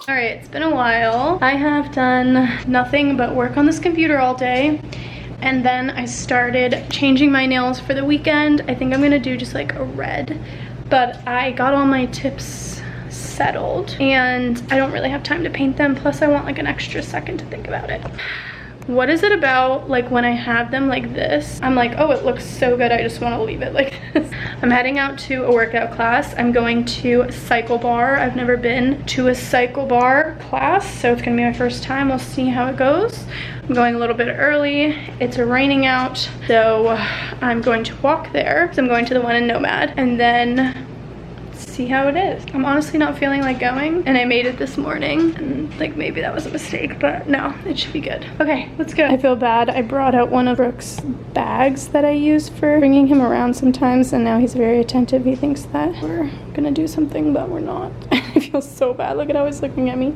All right, it's been a while. I have done nothing but work on this computer all day. And then I started changing my nails for the weekend. I think I'm gonna do just like a red, but I got all my tips settled and I don't really have time to paint them. Plus I want like an extra second to think about it. What is it about like when I have them like this, I'm like, oh, it looks so good, I just want to leave it like this. I'm heading out to a workout class. I'm going to cyclebar. I've never been to a cyclebar class, so it's gonna be my first time. We'll see how it goes. I'm going a little bit early. It's raining out, so I'm going to walk there. So I'm going to the one in Nomad and then see how it is. I'm honestly not feeling like going, and I made it this morning, and like maybe that was a mistake, but no, it should be good. Okay, let's go. I feel bad. I brought out one of Brooke's bags that I use for bringing him around sometimes, and now he's very attentive. He thinks that we're gonna do something, but we're not. I feel so bad. Look at how he's looking at me.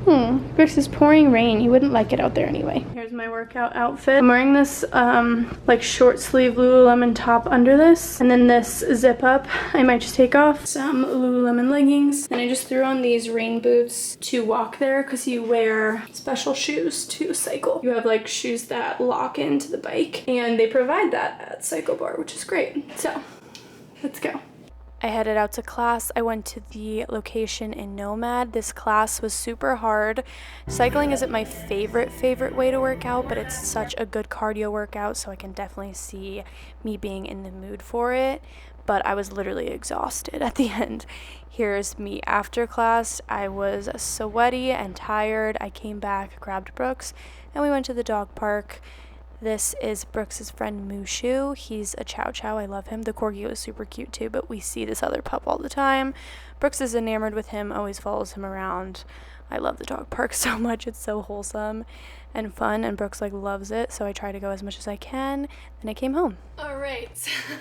Brooks, is pouring rain. You wouldn't like it out there anyway. Here's my workout outfit. I'm wearing this like short sleeve Lululemon top under this, and then this zip up. I might just take off some Lululemon leggings, and I just threw on these rain boots to walk there because you wear special shoes to cycle. You have like shoes that lock into the bike, and they provide that at cyclebar, which is great. So let's go. I headed out to class. I went to the location in Nomad. This class was super hard. Cycling isn't my favorite way to work out, but it's such a good cardio workout, so I can definitely see me being in the mood for it. But I was literally exhausted at the end. Here's me after class. I was sweaty and tired. I came back, grabbed Brooks, and we went to the dog park. This is Brooks's friend Mushu. He's a chow chow. I love him. The corgi was super cute too, but we see this other pup all the time. Brooks is enamored with him, always follows him around. I love the dog park so much. It's so wholesome and fun, and Brooks like loves it, so I try to go as much as I can. Then I came home. All right.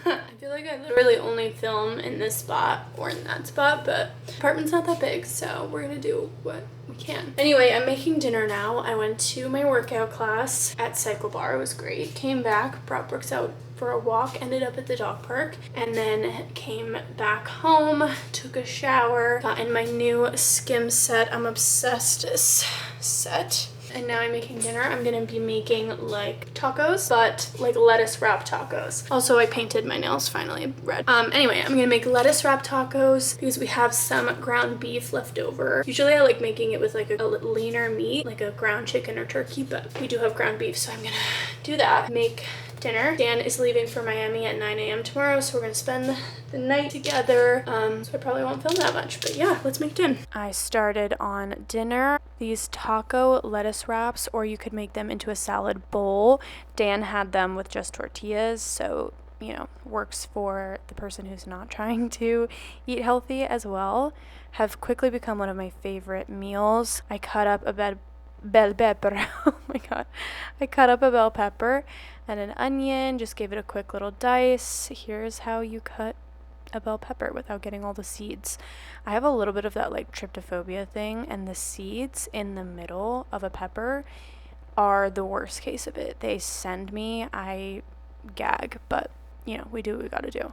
I feel like I literally only film in this spot or in that spot, but the apartment's not that big, so we're gonna do what we can. Anyway, I'm making dinner now. I went to my workout class at cyclebar. It was great. Came back, brought Brooks out for a walk, ended up at the dog park, and then came back home, took a shower, got in my new Skim set. I'm obsessed with this set. And now I'm making dinner. I'm gonna be making like tacos, but like lettuce wrap tacos. Also, I painted my nails finally red. Anyway, I'm gonna make lettuce wrap tacos because we have some ground beef left over. Usually I like making it with like a leaner meat, like a ground chicken or turkey, but we do have ground beef, so I'm gonna do that. Make dinner. Dan is leaving for Miami at 9 a.m. tomorrow, so we're gonna spend the night together. So I probably won't film that much, but yeah, let's make dinner. I started on dinner. These taco lettuce wraps, or you could make them into a salad bowl. Dan had them with just tortillas, so you know, works for the person who's not trying to eat healthy as well. Have quickly become one of my favorite meals. I cut up a bell pepper. Oh my god. I cut up a bell pepper and an onion, just gave it a quick little dice. Here's how you cut a bell pepper without getting all the seeds. I have a little bit of that like tryptophobia thing, and the seeds in the middle of a pepper are the worst case of it. They send me, I gag, but you know, we do what we gotta do.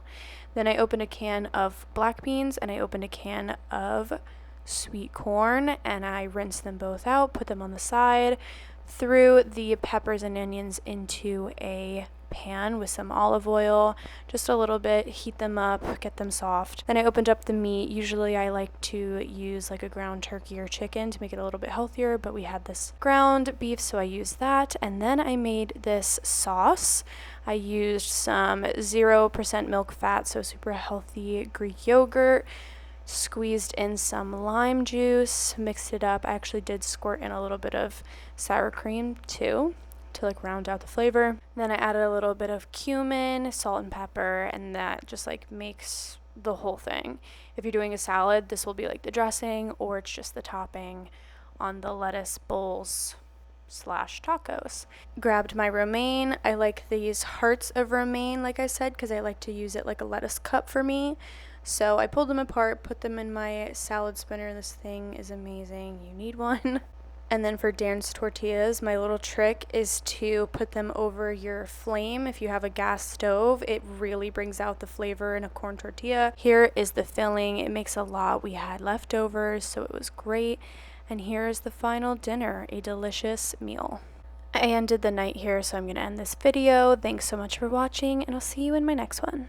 Then I opened a can of black beans and I opened a can of sweet corn, and I rinsed them both out, put them on the side, threw the peppers and onions into a pan with some olive oil, just a little bit, heat them up, get them soft. Then I opened up the meat. Usually I like to use like a ground turkey or chicken to make it a little bit healthier, but we had this ground beef, so I used that. And then I made this sauce. I used some 0% milk fat, so super healthy Greek yogurt, squeezed in some lime juice, mixed it up. I actually did squirt in a little bit of sour cream too to like round out the flavor. Then I added a little bit of cumin, salt and pepper, and that just like makes the whole thing. If you're doing a salad, this will be like the dressing, or it's just the topping on the lettuce bowls / tacos. Grabbed my romaine. I like these hearts of romaine, like I said, because I like to use it like a lettuce cup for me. So I pulled them apart, put them in my salad spinner. This thing is amazing. You need one. And then for Dan's tortillas, my little trick is to put them over your flame. If you have a gas stove, it really brings out the flavor in a corn tortilla. Here is the filling. It makes a lot. We had leftovers, so it was great. And here is the final dinner, a delicious meal. I ended the night here, so I'm going to end this video. Thanks so much for watching, and I'll see you in my next one.